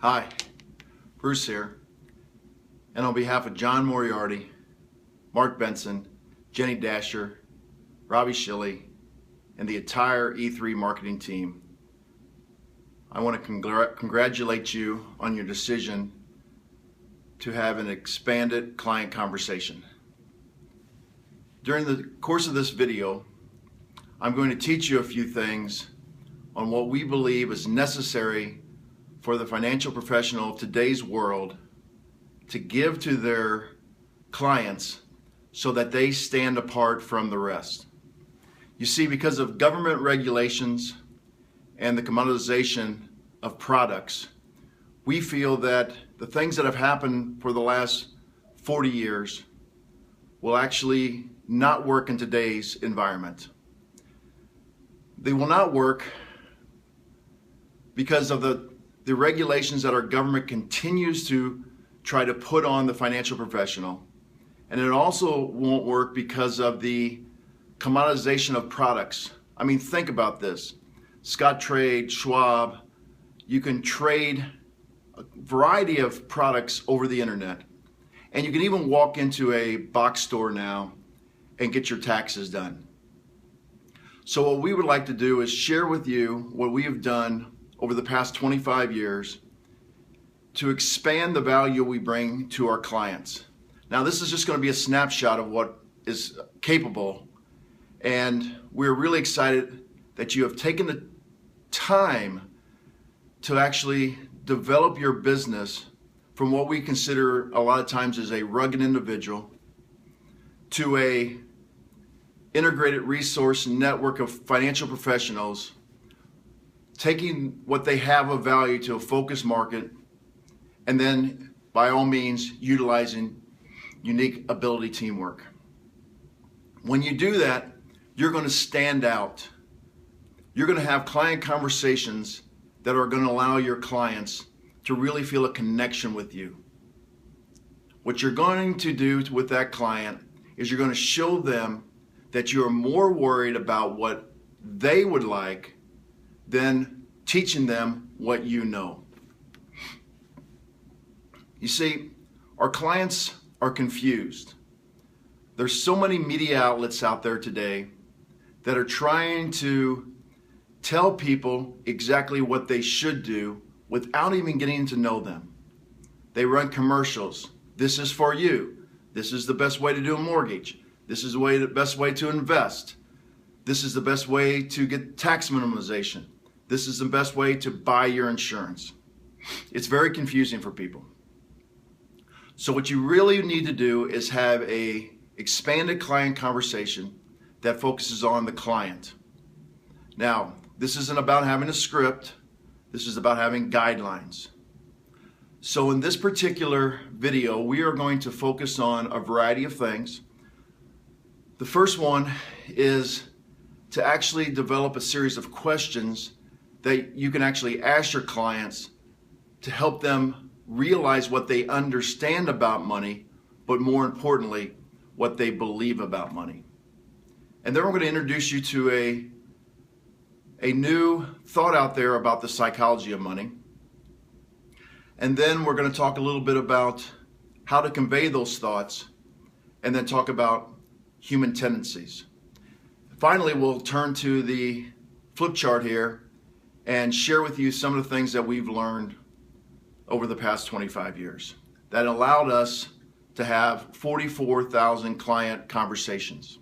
Hi, Bruce here, and on behalf of John Moriarty, Mark Benson, Jenny Dasher, Robbie Shilley, and the entire E3 marketing team, I want to congratulate you on your decision to have an expanded client conversation. During the course of this video, I'm going to teach you a few things on what we believe is necessary for the financial professional of today's world to give to their clients so that they stand apart from the rest. You see, because of government regulations and the commoditization of products, we feel that the things that have happened for the last 40 years will actually not work in today's environment. They will not work because of the regulations that our government continues to try to put on the financial professional. And it also won't work because of the commoditization of products. I mean, think about this. Scottrade, Schwab, you can trade a variety of products over the internet. And you can even walk into a box store now and get your taxes done. So what we would like to do is share with you what we have done over the past 25 years to expand the value we bring to our clients. Now, this is just going to be a snapshot of what is capable, and we're really excited that you have taken the time to actually develop your business from what we consider a lot of times as a rugged individual to a integrated resource network of financial professionals, taking what they have of value to a focused market, and then by all means utilizing unique ability teamwork. When you do that, you're going to stand out. You're going to have client conversations that are going to allow your clients to really feel a connection with you. What you're going to do with that client is you're going to show them that you're more worried about what they would like than teaching them what you know. You see, our clients are confused. There's so many media outlets out there today that are trying to tell people exactly what they should do without even getting to know them. They run commercials. This is for you. This is the best way to do a mortgage. This is the best way to invest. This is the best way to get tax minimization. This is the best way to buy your insurance. It's very confusing for people. So what you really need to do is have a expanded client conversation that focuses on the client. Now, this isn't about having a script. This is about having guidelines. So in this particular video, we are going to focus on a variety of things. The first one is to actually develop a series of questions that you can actually ask your clients to help them realize what they understand about money, but more importantly, what they believe about money. And then we're going to introduce you to a new thought out there about the psychology of money. And then we're going to talk a little bit about how to convey those thoughts, and then talk about human tendencies. Finally, we'll turn to the flip chart here and share with you some of the things that we've learned over the past 25 years that allowed us to have 44,000 client conversations.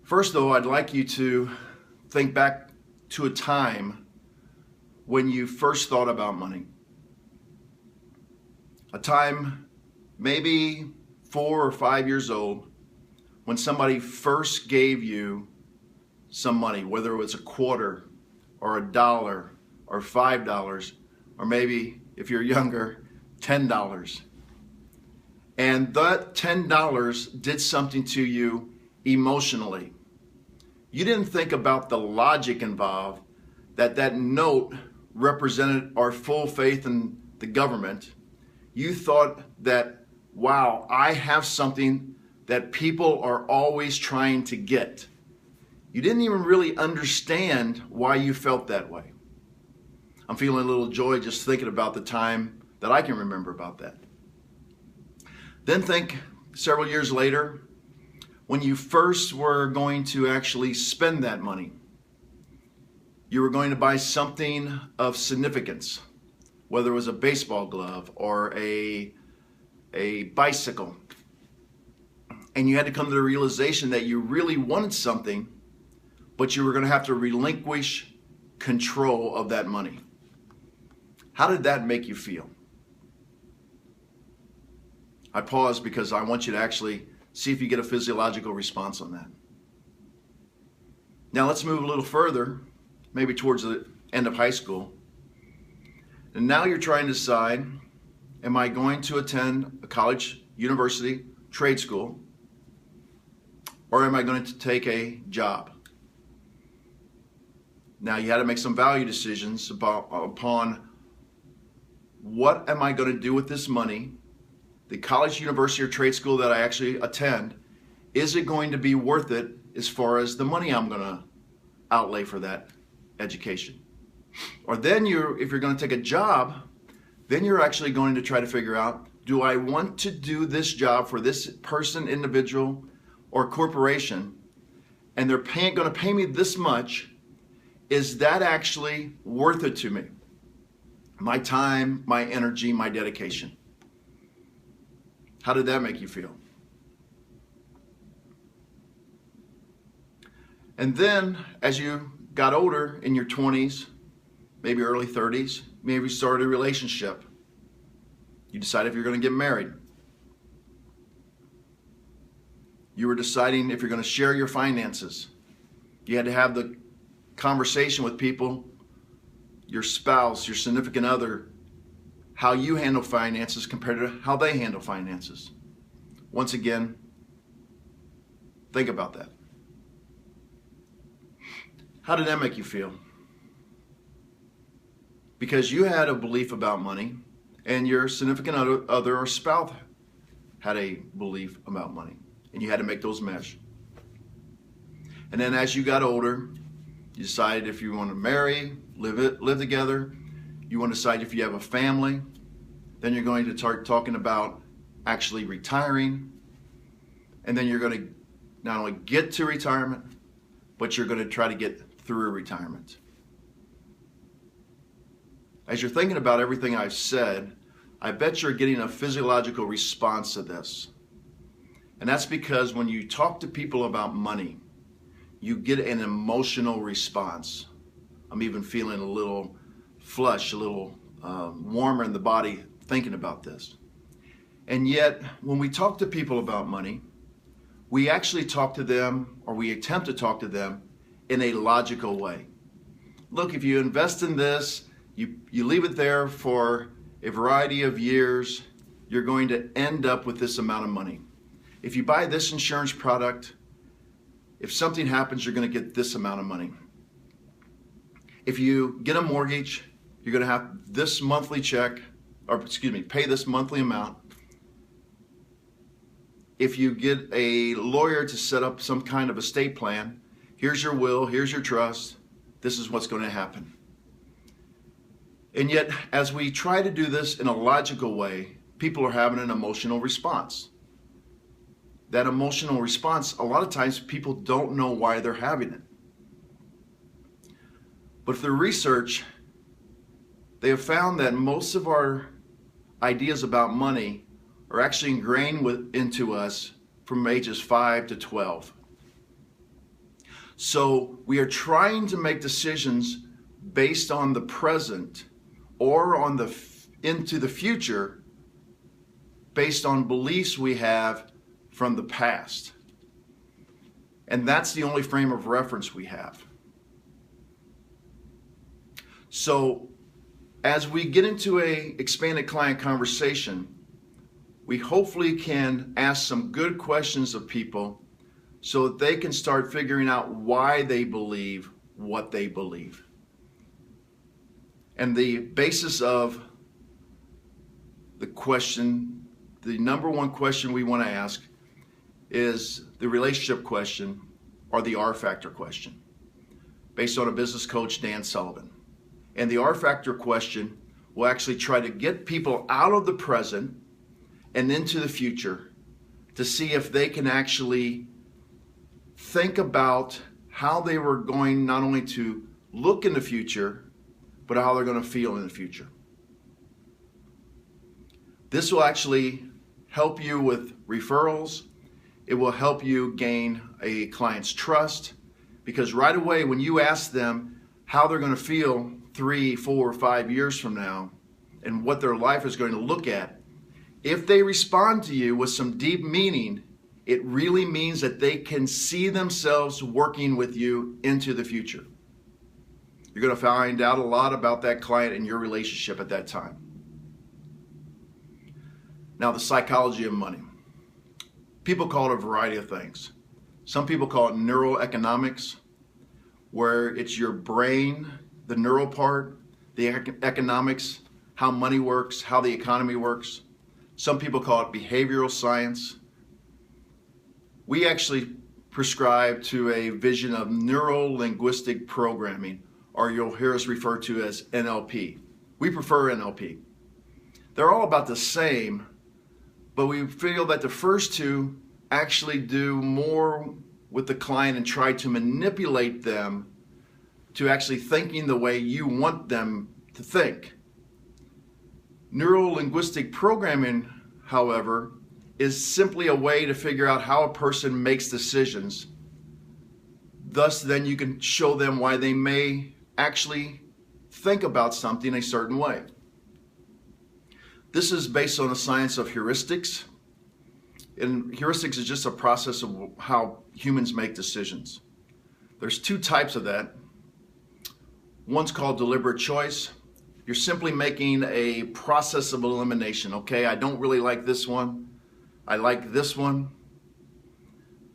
First, though, I'd like you to think back to a time when you first thought about money. A time maybe 4 or 5 years old when somebody first gave you some money, whether it was a quarter or $1 or $5, or maybe if you're younger, $10. And that $10 did something to you emotionally. You didn't think about the logic involved, that note represented our full faith in the government. You thought that, wow, I have something that people are always trying to get. You didn't even really understand why you felt that way. I'm feeling a little joy just thinking about the time that I can remember about that. Then think several years later when you first were going to actually spend that money. You were going to buy something of significance, whether it was a baseball glove or a bicycle. And you had to come to the realization that you really wanted something, but you were going to have to relinquish control of that money. How did that make you feel? I pause because I want you to actually see if you get a physiological response on that. Now let's move a little further, maybe towards the end of high school. And now you're trying to decide, am I going to attend a college, university, trade school, or am I going to take a job? Now you had to make some value decisions upon what am I going to do with this money? The college, university, or trade school that I actually attend, is it going to be worth it as far as the money I'm going to outlay for that education? Or then if you're going to take a job, then you're actually going to try to figure out, do I want to do this job for this person, individual, or corporation, and they're going to pay me this much? Is that actually worth it to me? My time, my energy, my dedication. How did that make you feel? And then as you got older in your 20s, maybe early 30s, maybe you started a relationship. You decided if you're going to get married. You were deciding if you're going to share your finances. You had to have the conversation with people, your spouse, your significant other, how you handle finances compared to how they handle finances. Once again, think about that. How did that make you feel? Because you had a belief about money, and your significant other or spouse had a belief about money, and you had to make those mesh. And then as you got older, you decided if you want to marry, live together. You want to decide if you have a family. Then you're going to start talking about actually retiring. And then you're going to not only get to retirement, but you're going to try to get through retirement. As you're thinking about everything I've said, I bet you're getting a physiological response to this. And that's because when you talk to people about money, you get an emotional response. I'm even feeling a little flush, a little warmer in the body thinking about this. And yet, when we talk to people about money, we actually talk to them, or we attempt to talk to them, in a logical way. Look, if you invest in this, you leave it there for a variety of years, you're going to end up with this amount of money. If you buy this insurance product, if something happens, you're going to get this amount of money. If you get a mortgage, you're going to have this monthly check, or pay this monthly amount. If you get a lawyer to set up some kind of estate plan, here's your will, here's your trust, this is what's going to happen. And yet, as we try to do this in a logical way, people are having an emotional response. That emotional response, a lot of times people don't know why they're having it. But through research, they have found that most of our ideas about money are actually ingrained into us from ages 5 to 12. So we are trying to make decisions based on the present or on into the future based on beliefs we have from the past. And that's the only frame of reference we have. So as we get into a expanded client conversation, we hopefully can ask some good questions of people so that they can start figuring out why they believe what they believe. And the basis of the question, the number one question we want to ask is the relationship question, or the R factor question, based on a business coach, Dan Sullivan. And the R factor question will actually try to get people out of the present and into the future to see if they can actually think about how they were going not only to look in the future, but how they're going to feel in the future. This will actually help you with referrals. It will help you gain a client's trust, because right away when you ask them how they're going to feel 3, 4, 5 years from now and what their life is going to look at, if they respond to you with some deep meaning, it really means that they can see themselves working with you into the future. You're going to find out a lot about that client and your relationship at that time. Now, the psychology of money. People call it a variety of things. Some people call it neuroeconomics, where it's your brain, the neural part, the economics, how money works, how the economy works. Some people call it behavioral science. We actually prescribe to a vision of neuro-linguistic programming, or you'll hear us refer to as NLP. We prefer NLP. They're all about the same, but we feel that the first two actually do more with the client and try to manipulate them to actually thinking the way you want them to think. Neuro-linguistic programming, however, is simply a way to figure out how a person makes decisions. Thus, then you can show them why they may actually think about something a certain way. This is based on the science of heuristics. And heuristics is just a process of how humans make decisions. There's two types of that. One's called deliberate choice. You're simply making a process of elimination. Okay, I don't really like this one. I like this one.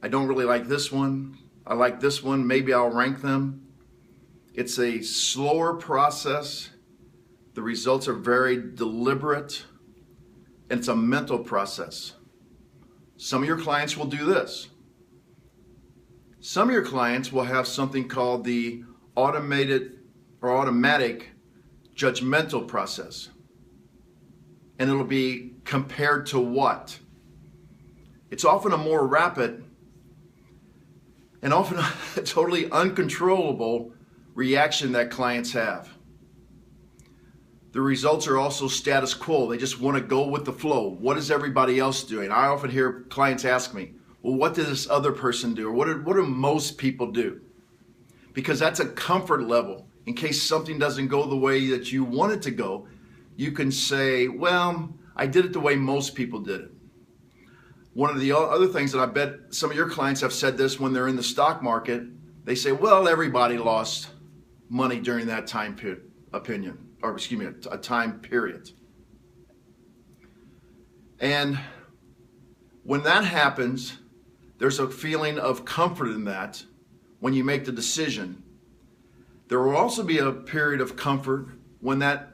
I don't really like this one. I like this one. Maybe I'll rank them. It's a slower process. The results are very deliberate. And it's a mental process. Some of your clients will do this. Some of your clients will have something called the automatic judgmental process. And it'll be compared to what? It's often a more rapid and often a totally uncontrollable reaction that clients have. The results are also status quo. They just want to go with the flow. What is everybody else doing? I often hear clients ask me, well, what does this other person do? Or what do most people do? Because that's a comfort level. In case something doesn't go the way that you want it to go, you can say, well, I did it the way most people did it. One of the other things that I bet some of your clients have said this when they're in the stock market, they say, well, everybody lost money during that time period, a time period. And when that happens, there's a feeling of comfort in that when you make the decision. There will also be a period of comfort when that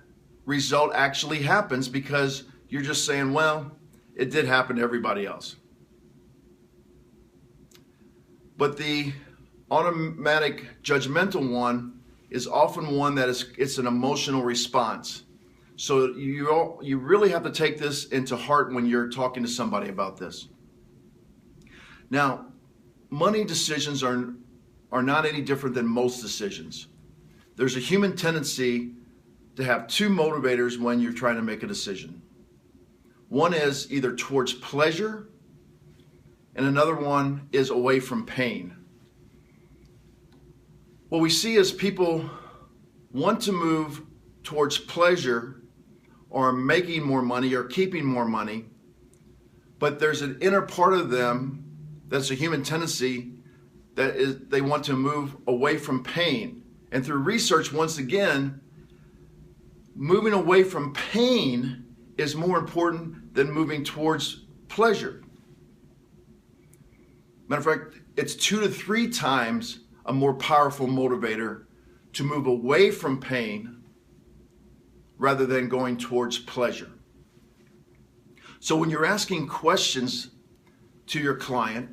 result actually happens, because you're just saying, well, it did happen to everybody else. But the automatic judgmental one is often one that it's an emotional response. So you really have to take this into heart when you're talking to somebody about this. Now, money decisions are not any different than most decisions. There's a human tendency to have two motivators when you're trying to make a decision. One is either towards pleasure, and another one is away from pain. What we see is people want to move towards pleasure or making more money or keeping more money, but there's an inner part of them that's a human tendency that is they want to move away from pain. And through research, once again, moving away from pain is more important than moving towards pleasure. Matter of fact, it's 2 to 3 times a more powerful motivator to move away from pain rather than going towards pleasure. So when you're asking questions to your client,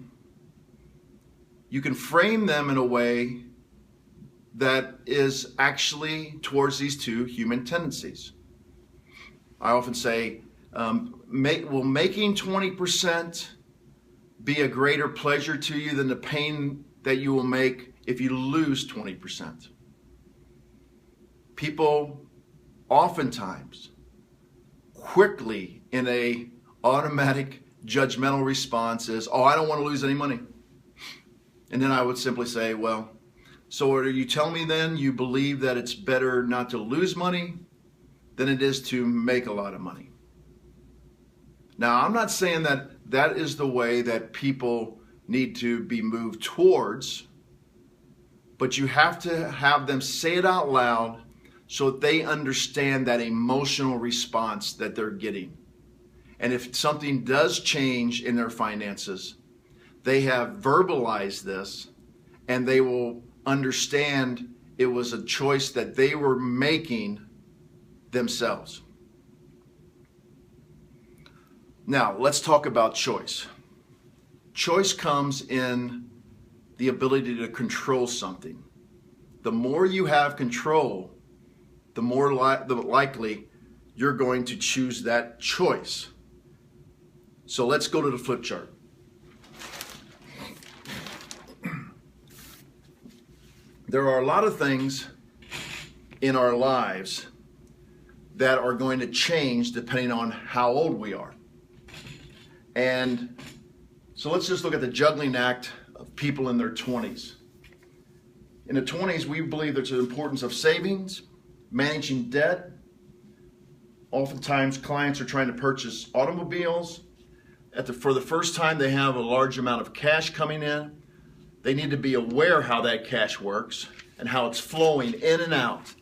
you can frame them in a way that is actually towards these two human tendencies. I often say, will making 20% be a greater pleasure to you than the pain that you will make if you lose 20%? People oftentimes quickly in a automatic judgmental response is, oh, I don't want to lose any money. And then I would simply say, well, so are you telling me then you believe that it's better not to lose money than it is to make a lot of money? Now, I'm not saying that that is the way that people need to be moved towards, but you have to have them say it out loud so that they understand that emotional response that they're getting. And if something does change in their finances, they have verbalized this and they will understand it was a choice that they were making themselves. Now, let's talk about choice. Choice comes in the ability to control something. The more you have control, the more likely you're going to choose that choice. So let's go to the flip chart. There are a lot of things in our lives that are going to change depending on how old we are. And so let's just look at the juggling act of people in their 20s. In the 20s, we believe there's an importance of savings, managing debt. Oftentimes, clients are trying to purchase automobiles. For the first time, they have a large amount of cash coming in. They need to be aware how that cash works and how it's flowing in and out.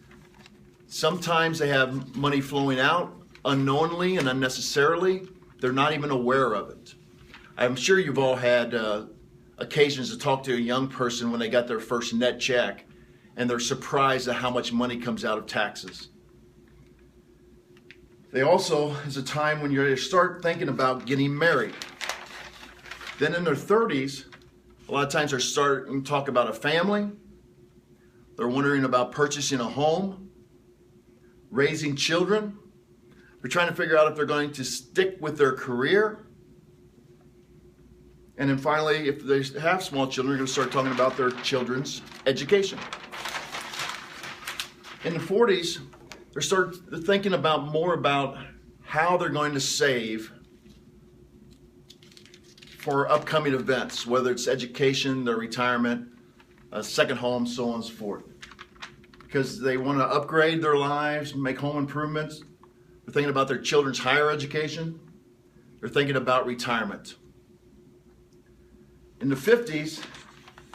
Sometimes they have money flowing out unknowingly and unnecessarily. They're not even aware of it. I'm sure you've all had occasions to talk to a young person when they got their first net check and they're surprised at how much money comes out of taxes. They also is a time when you start thinking about getting married. Then in their 30s, a lot of times they're starting to talk about a family. They're wondering about purchasing a home, raising children. They're trying to figure out if they're going to stick with their career. And then finally, if they have small children, they're going to start talking about their children's education. In the 40s, they're thinking more about how they're going to save for upcoming events, whether it's education, their retirement, a second home, so on and so forth. Because they want to upgrade their lives, make home improvements. They're thinking about their children's higher education. They're thinking about retirement. In the 50s,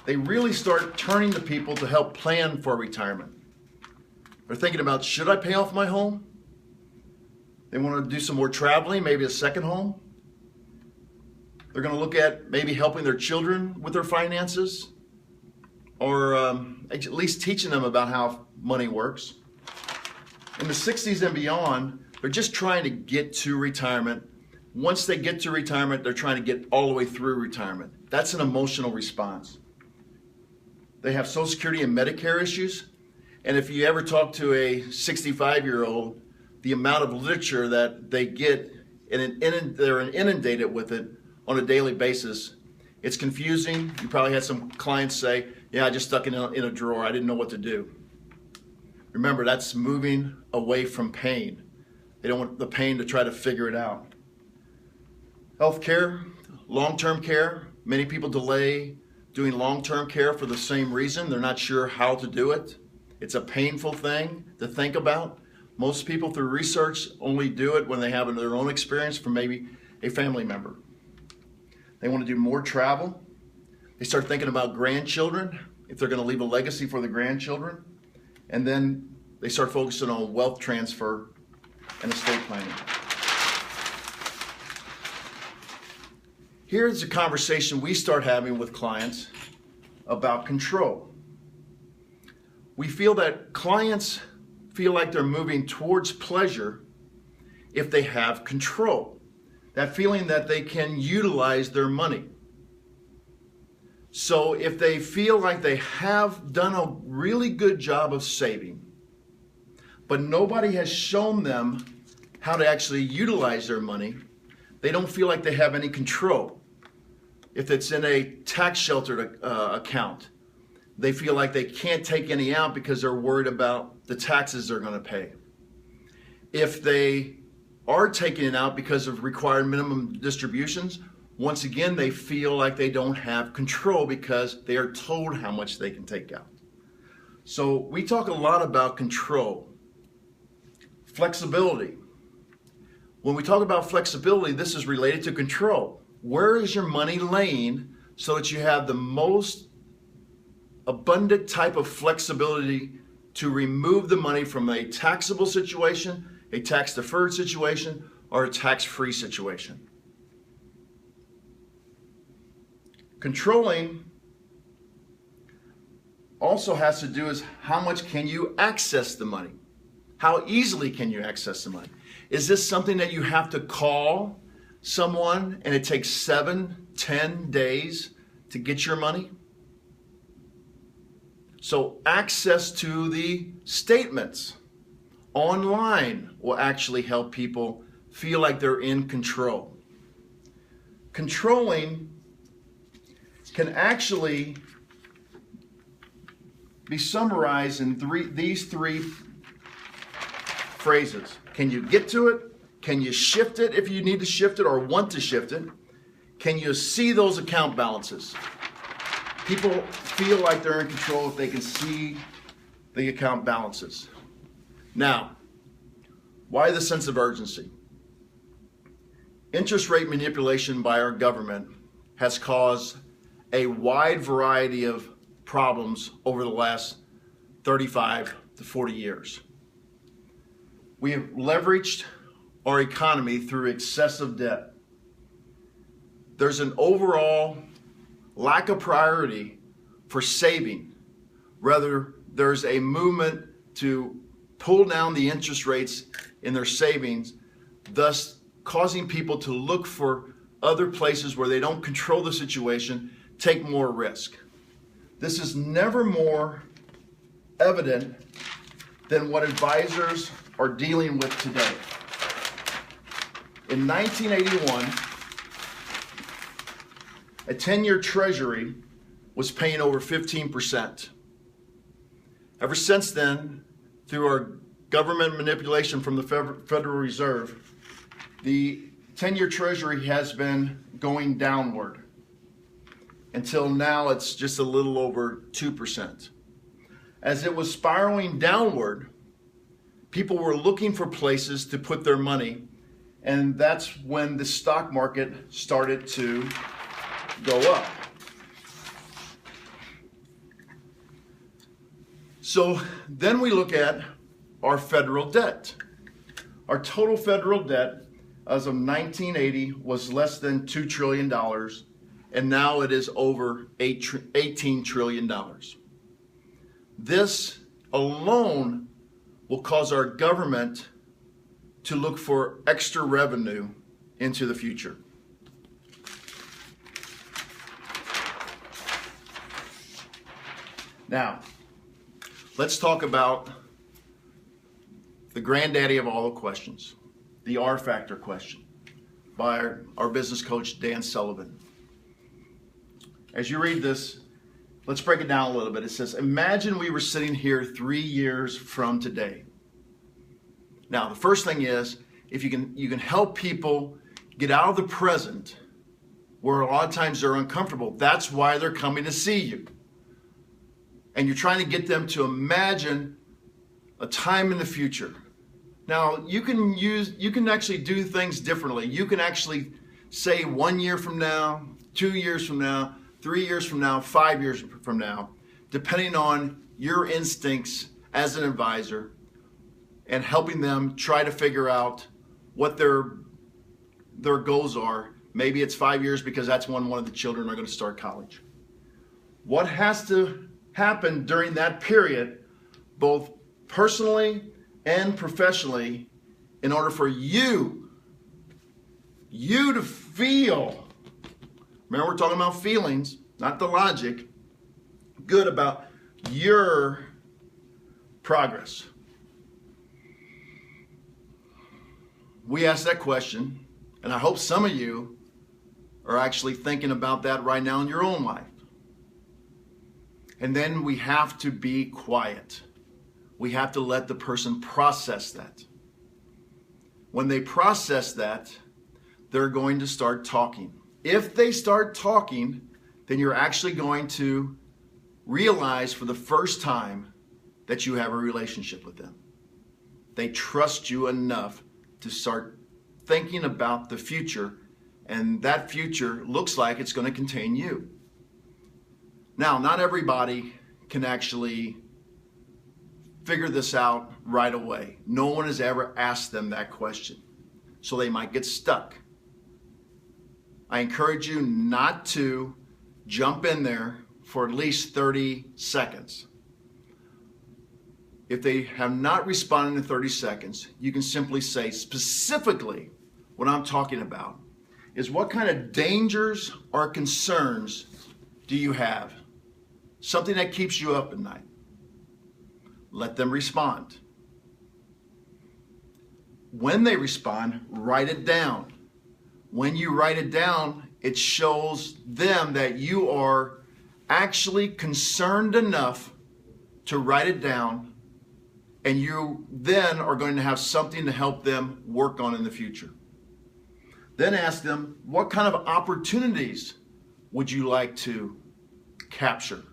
they really start turning to people to help plan for retirement. They're thinking about, should I pay off my home? They want to do some more traveling, maybe a second home. They're going to look at maybe helping their children with their finances, or at least teaching them about how money works. In the 60s and beyond, they're just trying to get to retirement. Once they get to retirement, they're trying to get all the way through retirement. That's an emotional response. They have Social Security and Medicare issues. And if you ever talk to a 65-year-old, the amount of literature that they get, and they're inundated with it on a daily basis, it's confusing. You probably had some clients say, yeah, I just stuck it in a drawer. I didn't know what to do. Remember, that's moving away from pain. They don't want the pain to try to figure it out. Healthcare, long-term care. Many people delay doing long-term care for the same reason. They're not sure how to do it. It's a painful thing to think about. Most people through research only do it when they have their own experience from maybe a family member. They want to do more travel. They start thinking about grandchildren, if they're going to leave a legacy for the grandchildren. And then they start focusing on wealth transfer and estate planning. Here's a conversation we start having with clients about control. We feel that clients feel like they're moving towards pleasure if they have control. That feeling that they can utilize their money. So if they feel like they have done a really good job of saving, but nobody has shown them how to actually utilize their money, they don't feel like they have any control. If it's in a tax sheltered account, they feel like they can't take any out because they're worried about the taxes they're going to pay. If they are taking it out because of required minimum distributions, once again, they feel like they don't have control because they are told how much they can take out. So we talk a lot about control, flexibility. When we talk about flexibility, this is related to control. Where is your money laying so that you have the most abundant type of flexibility to remove the money from a taxable situation, a tax-deferred situation, or a tax-free situation? Controlling also has to do with how much can you access the money? How easily can you access the money? Is this something that you have to call someone and it takes 7-10 days to get your money? So access to the statements online will actually help people feel like they're in control. Controlling can actually be summarized in these three phrases. Can you get to it? Can you shift it if you need to shift it or want to shift it? Can you see those account balances? People feel like they're in control if they can see the account balances. Now, why the sense of urgency? Interest rate manipulation by our government has caused a wide variety of problems over the last 35 to 40 years. We have leveraged our economy through excessive debt. There's an overall lack of priority for saving. Rather, there's a movement to pull down the interest rates in their savings, thus causing people to look for other places where they don't control the situation, take more risk. This is never more evident than what advisors are dealing with today. In 1981, a 10-year treasury was paying over 15%. Ever since then, through our government manipulation from the Federal Reserve, the 10-year treasury has been going downward. Until now, it's just a little over 2%. As it was spiraling downward, people were looking for places to put their money, and that's when the stock market started to go up. So then we look at our federal debt. Our total federal debt as of 1980 was less than $2 trillion, and now it is over $18 trillion. This alone will cause our government to look for extra revenue into the future. Now, let's talk about the granddaddy of all the questions, the R factor question by our business coach, Dan Sullivan. As you read this, let's break it down a little bit. It says, imagine we were sitting here 3 years from today. Now, the first thing is, if you can help people get out of the present, where a lot of times they're uncomfortable, that's why they're coming to see you. And you're trying to get them to imagine a time in the future. Now, you can actually do things differently. You can actually say 1 year from now, 2 years from now, 3 years from now, 5 years from now, depending on your instincts as an advisor, and helping them try to figure out what their goals are. Maybe it's 5 years because that's when one of the children are going to start college. What has to happen during that period, both personally and professionally, in order for you to feel, remember we're talking about feelings, not the logic, good about your progress. We asked that question, and I hope some of you are actually thinking about that right now in your own life. And then we have to be quiet. We have to let the person process that. When they process that, they're going to start talking. If they start talking, then you're actually going to realize for the first time that you have a relationship with them. They trust you enough to start thinking about the future, and that future looks like it's going to contain you. Now, not everybody can actually figure this out right away. No one has ever asked them that question, so they might get stuck. I encourage you not to jump in there for at least 30 seconds. If they have not responded in 30 seconds, you can simply say specifically what I'm talking about is what kind of dangers or concerns do you have? Something that keeps you up at night. Let them respond. When they respond, write it down. When you write it down, it shows them that you are actually concerned enough to write it down, and you then are going to have something to help them work on in the future. Then ask them, what kind of opportunities would you like to capture?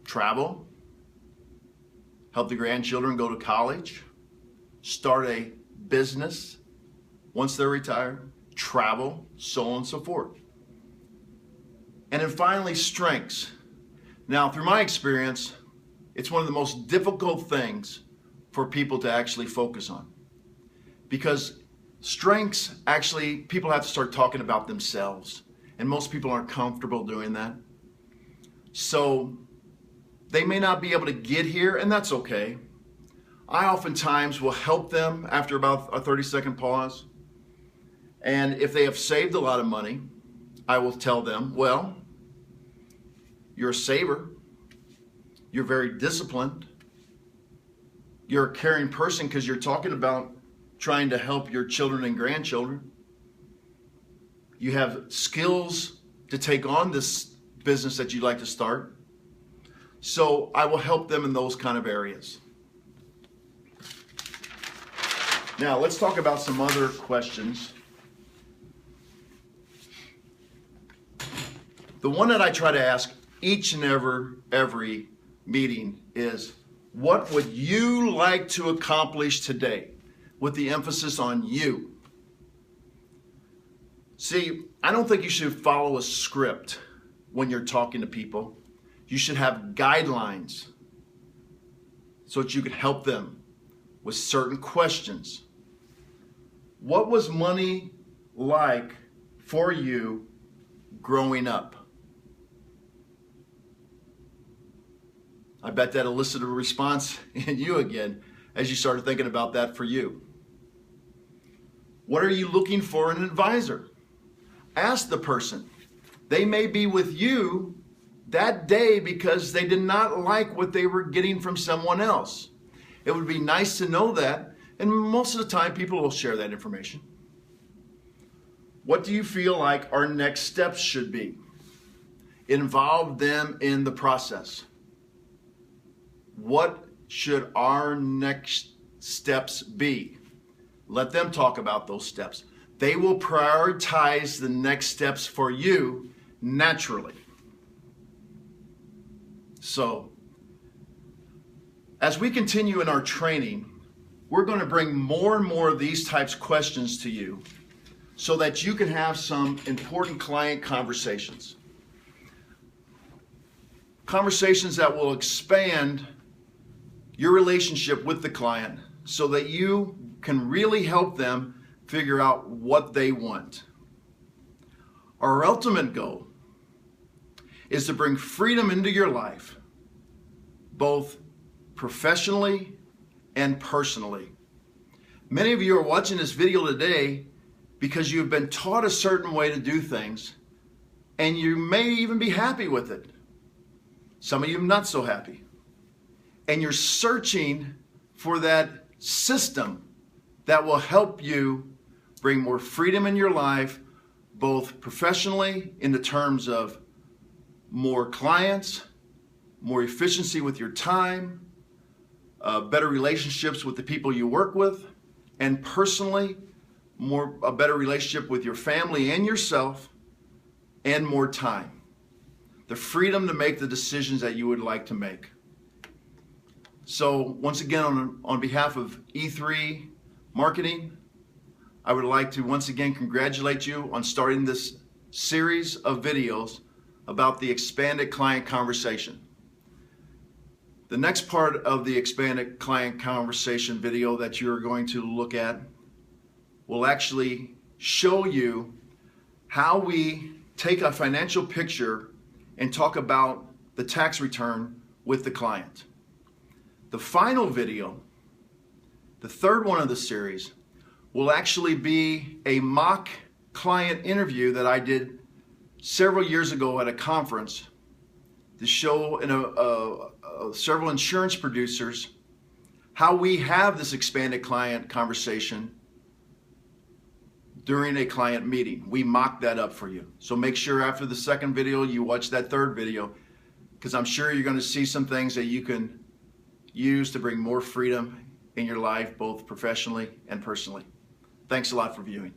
Travel, help the grandchildren go to college, start a business once they're retired, travel, so on and so forth. And then finally, strengths. Now, through my experience, it's one of the most difficult things for people to actually focus on, because strengths, actually, people have to start talking about themselves, and most people aren't comfortable doing that. So they may not be able to get here, and that's okay. I oftentimes will help them after about a 30-second pause. And if they have saved a lot of money, I will tell them, well, you're a saver. You're very disciplined. You're a caring person because you're talking about trying to help your children and grandchildren. You have skills to take on this business that you'd like to start. So I will help them in those kind of areas. Now let's talk about some other questions. The one that I try to ask each and every meeting is, what would you like to accomplish today? With the emphasis on you. See, I don't think you should follow a script when you're talking to people. You should have guidelines so that you can help them with certain questions. What was money like for you growing up? I bet that elicited a response in you again as you started thinking about that for you. What are you looking for in an advisor? Ask the person. They may be with you that day because they did not like what they were getting from someone else. It would be nice to know that, and most of the time people will share that information. What do you feel like our next steps should be? Involve them in the process. What should our next steps be? Let them talk about those steps. They will prioritize the next steps for you naturally. So, as we continue in our training, we're going to bring more and more of these types of questions to you so that you can have some important client conversations. Conversations that will expand your relationship with the client so that you can really help them figure out what they want. Our ultimate goal is to bring freedom into your life, both professionally and personally. Many of you are watching this video today because you've been taught a certain way to do things, and you may even be happy with it. Some of you not so happy. And you're searching for that system that will help you bring more freedom in your life, both professionally in the terms of more clients, more efficiency with your time, better relationships with the people you work with, and personally, a better relationship with your family and yourself, and more time. The freedom to make the decisions that you would like to make. So once again, on behalf of E3 Marketing, I would like to once again congratulate you on starting this series of videos about the expanded client conversation. The next part of the expanded client conversation video that you're going to look at will actually show you how we take a financial picture and talk about the tax return with the client. The final video, the third one of the series, will actually be a mock client interview that I did several years ago at a conference to show several insurance producers how we have this expanded client conversation during a client meeting. We mock that up for you. So make sure after the second video you watch that third video, because I'm sure you're going to see some things that you can use to bring more freedom in your life, both professionally and personally. Thanks a lot for viewing.